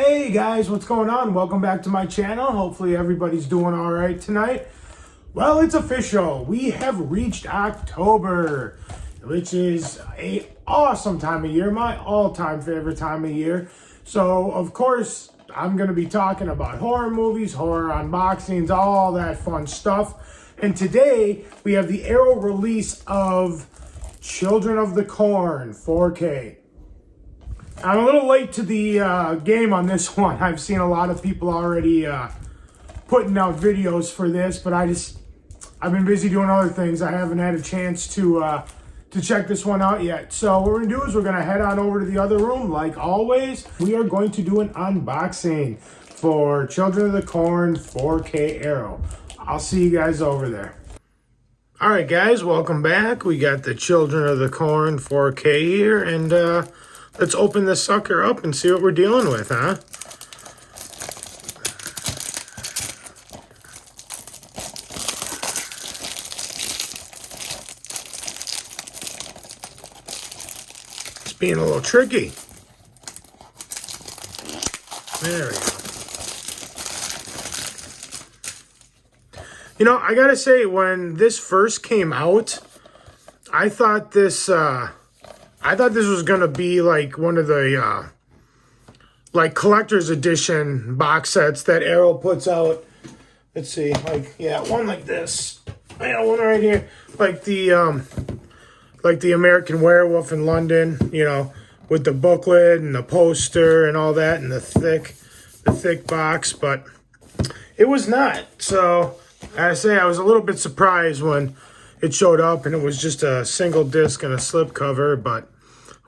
Hey guys, what's going on? Welcome back to my channel. Hopefully everybody's doing all right tonight. Well, it's official. We have reached October, which is an awesome time of year, my all-time favorite time of year. So, of course, I'm going to be talking about horror movies, horror unboxings, all that fun stuff. And today, we have the Arrow release of Children of the Corn 4K. I'm a little late to the game on this one. I've seen a lot of people already putting out videos for this, but I've been busy doing other things. I haven't had a chance to check this one out yet. So what we're gonna do is we're gonna head on over to the other room. Like always, we are going to do an unboxing for Children of the Corn 4K Arrow. I'll see you guys over there. All right, guys, welcome back. We got the Children of the Corn 4K here, and let's open this sucker up and see what we're dealing with, huh? It's being a little tricky. There we go. You know, I gotta say, when this first came out, I thought this was gonna be like one of the like collector's edition box sets that Arrow puts out. Let's see, one like this. I got one right here, like the American Werewolf in London, you know, with the booklet and the poster and all that, and the thick box. But it was not. So I say I was a little bit surprised when it showed up and it was just a single disc and a slipcover, but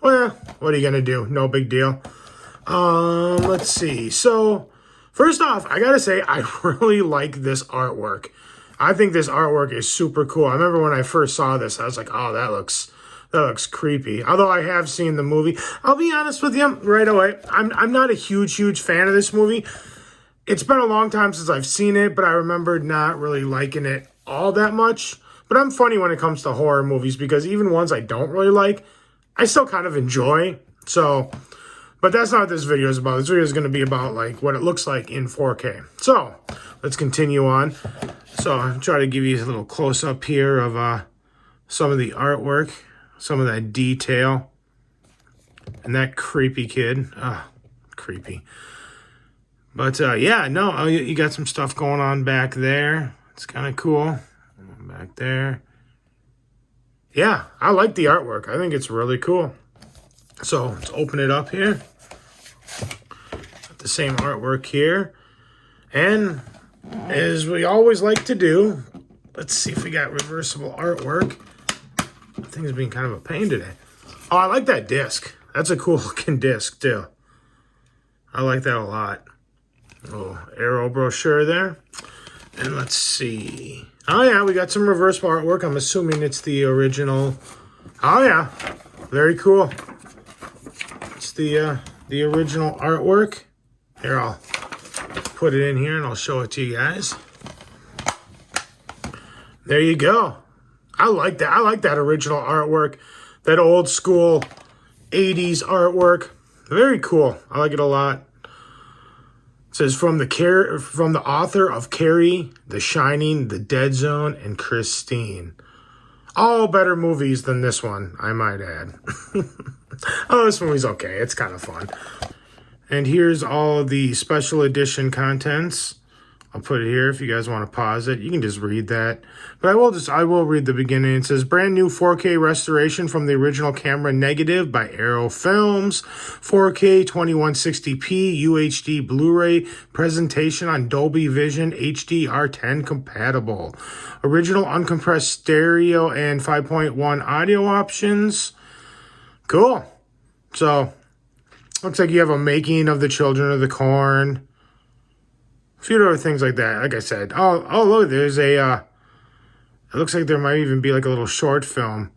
well, what are you gonna do? No big deal. Let's see. So, first off, I gotta say, I really like this artwork. I think this artwork is super cool. I remember when I first saw this, I was like, oh, that looks creepy. Although I have seen the movie. I'll be honest with you right away. I'm not a huge fan of this movie. It's been a long time since I've seen it, but I remember not really liking it all that much. But I'm funny when it comes to horror movies because even ones I don't really like, I still kind of enjoy. So, but that's not what this video is about. This video is going to be about like what it looks like in 4K. So, let's continue on. So, I'll try to give you a little close-up here of some of the artwork, some of that detail, and that creepy kid. Creepy. But, yeah, no, you got some stuff going on back there. It's kind of cool. Back there. Yeah, I like the artwork. I think it's really cool. So, let's open it up here. Got the same artwork here. And, as we always like to do, let's see if we got reversible artwork. I think it's being kind of a pain today. Oh, I like that disc. That's a cool looking disc, too. I like that a lot. Little Arrow brochure there. And let's see. Oh, yeah, we got some reversible artwork. I'm assuming it's the original. Oh, yeah. Very cool. It's the original artwork. Here, I'll put it in here and I'll show it to you guys. There you go. I like that. I like that original artwork. That old school 80s artwork. Very cool. I like it a lot. It says from the author of Carrie, The Shining, The Dead Zone, and Christine. All better movies than this one, I might add. Oh, this movie's okay. It's kind of fun. And here's all the special edition contents. I'll put it here if you guys want to pause it. You can just read that. But I will read the beginning. It says, brand new 4K restoration from the original camera negative by Arrow Films. 4K 2160p UHD Blu-ray presentation on Dolby Vision HDR10 compatible. Original uncompressed stereo and 5.1 audio options. Cool. So, looks like you have a making of the Children of the Corn. A few other things like that, like I said. Oh, look, there's a, it looks like there might even be like a little short film.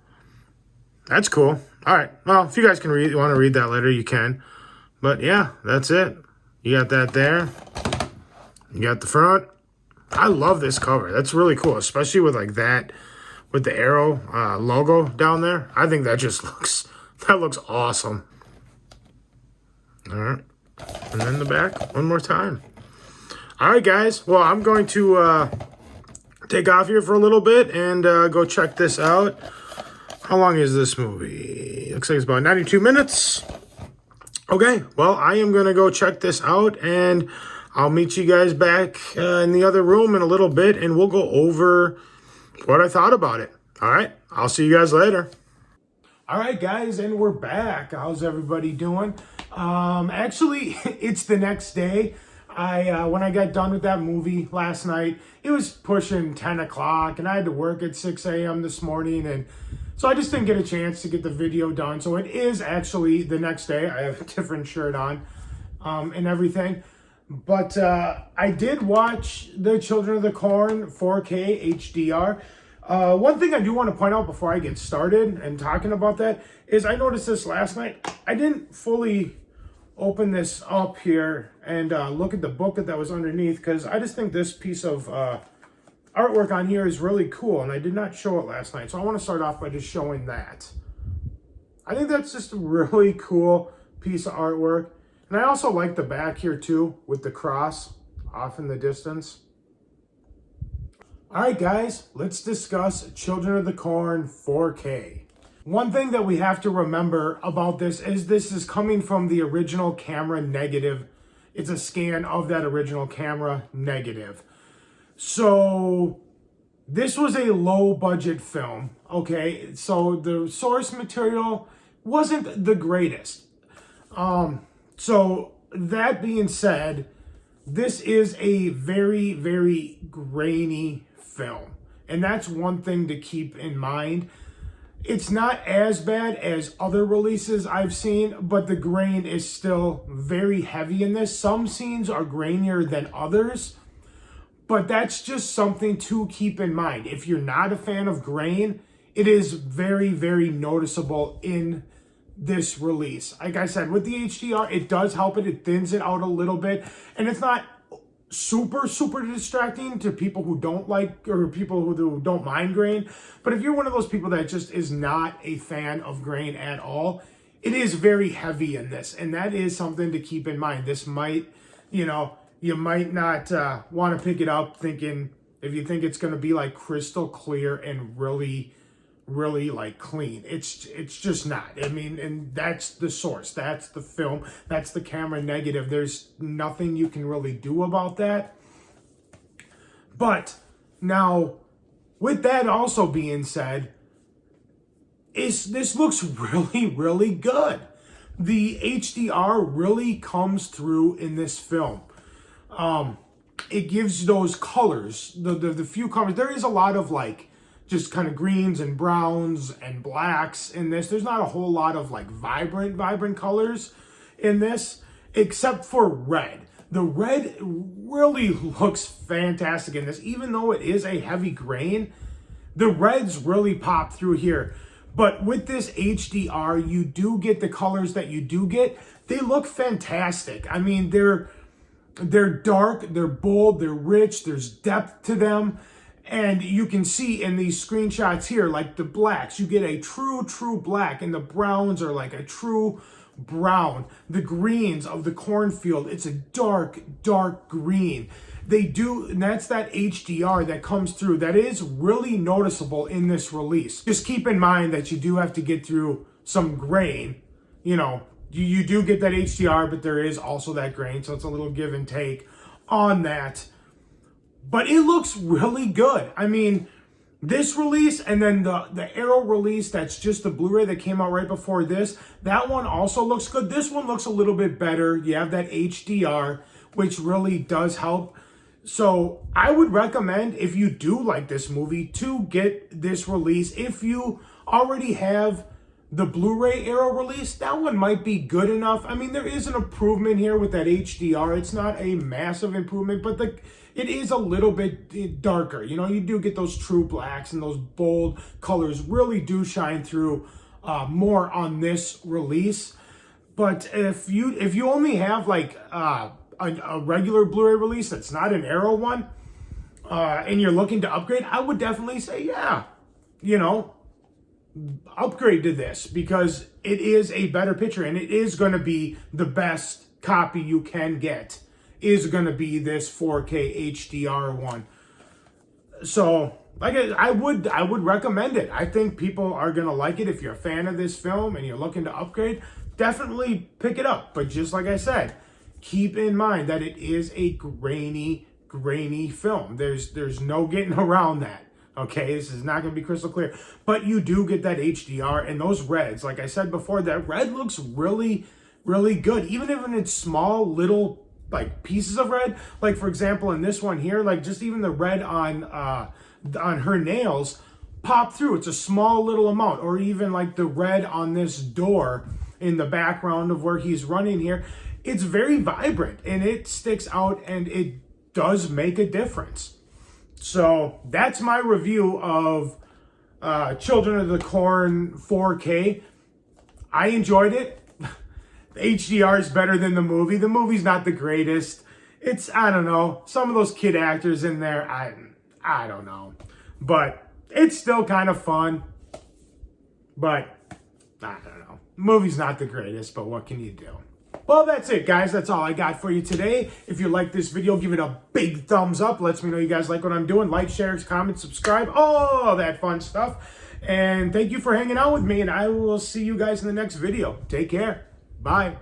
That's cool. All right, well, if you guys want to read that later, you can. But yeah, that's it. You got that there. You got the front. I love this cover. That's really cool, especially with like that, with the Arrow logo down there. I think that just looks, that looks awesome. All right. And then the back one more time. All right, guys. Well, I'm going to take off here for a little bit and go check this out. How long is this movie? Looks like it's about 92 minutes. Okay, well, I am going to go check this out, and I'll meet you guys back in the other room in a little bit, and we'll go over what I thought about it. All right, I'll see you guys later. All right, guys, and we're back. How's everybody doing? Actually, it's the next day. When I got done with that movie last night, it was pushing 10 o'clock, and I had to work at 6 a.m. this morning, and so I just didn't get a chance to get the video done. So it is actually the next day. I have a different shirt on and everything. But I did watch The Children of the Corn 4K HDR. One thing I do want to point out before I get started and talking about that is I noticed this last night. I didn't fully open this up here and look at the booklet that was underneath, because I just think this piece of artwork on here is really cool, and I did not show it last night, so I want to start off by just showing that. I think that's just a really cool piece of artwork, and I also like the back here too with the cross off in the distance. All right, guys, let's discuss Children of the Corn 4K. One thing that we have to remember about this is coming from the original camera negative. It's a scan of that original camera negative. So this was a low budget film, okay? So the source material wasn't the greatest. So that being said, this is a very, very grainy film. And that's one thing to keep in mind. It's not as bad as other releases I've seen, but the grain is still very heavy in this. Some scenes are grainier than others, but that's just something to keep in mind. If you're not a fan of grain, it is very, very noticeable in this release. Like I said, with the HDR, it does help it. It thins it out a little bit, and it's not super distracting to people who don't like, or people who don't mind grain. But if you're one of those people that just is not a fan of grain at all, it is very heavy in this, and that is something to keep in mind. This might, you might not want to pick it up thinking, if you think it's going to be like crystal clear and really like clean. It's just not. I mean, and that's the source. That's the film. That's the camera negative. There's nothing you can really do about that. But now, with that also being said, this looks really good. The HDR really comes through in this film. It gives those colors, the few colors. There is a lot of like just kind of greens and browns and blacks in this. There's not a whole lot of like vibrant colors in this, except for red. The red really looks fantastic in this. Even though it is a heavy grain, the reds really pop through here. But with this HDR, you do get the colors that you do get. They look fantastic. I mean, they're dark, they're bold, they're rich, there's depth to them. And you can see in these screenshots here, like the blacks, you get a true black, and the browns are like a true brown. The greens of the cornfield, it's a dark green. And that's that HDR that comes through. That is really noticeable in this release. Just keep in mind that you do have to get through some grain. You do get that HDR, but there is also that grain, so it's a little give and take on that. But it looks really good. I mean, this release and then the Arrow release, that's just the Blu-ray that came out right before this, that one also looks good. This one looks a little bit better. You have that HDR, which really does help. So I would recommend, if you do like this movie, to get this release. If you already have the Blu-ray Arrow release, that one might be good enough. I mean, there is an improvement here with that HDR. It's not a massive improvement, but it is a little bit darker. You do get those true blacks, and those bold colors really do shine through more on this release. But if you only have like a regular Blu-ray release that's not an Arrow one, and you're looking to upgrade, I would definitely say, yeah, upgrade to this, because it is a better picture, and it is going to be the best copy you can get is going to be this 4K HDR one. So, like, I would recommend it. I think people are going to like it. If you're a fan of this film and you're looking to upgrade, definitely pick it up. But just like I said, keep in mind that it is a grainy film. There's no getting around that. Okay, this is not going to be crystal clear. But you do get that HDR, and those reds, like I said before, that red looks really, really good. Even if it's small little like pieces of red, like for example in this one here, like just even the red on her nails pop through. It's a small little amount. Or even like the red on this door in the background of where he's running here. It's very vibrant and it sticks out and it does make a difference. So that's my review of Children of the Corn 4K. I enjoyed it. The HDR is better than the movie. The movie's not the greatest. It's, I don't know, some of those kid actors in there, I don't know. But it's still kind of fun. But, I don't know. The movie's not the greatest, but what can you do? Well, that's it, guys. That's all I got for you today. If you like this video, give it a big thumbs up. Lets me know you guys like what I'm doing. Like, share, comment, subscribe, all that fun stuff. And thank you for hanging out with me, and I will see you guys in the next video. Take care. Bye.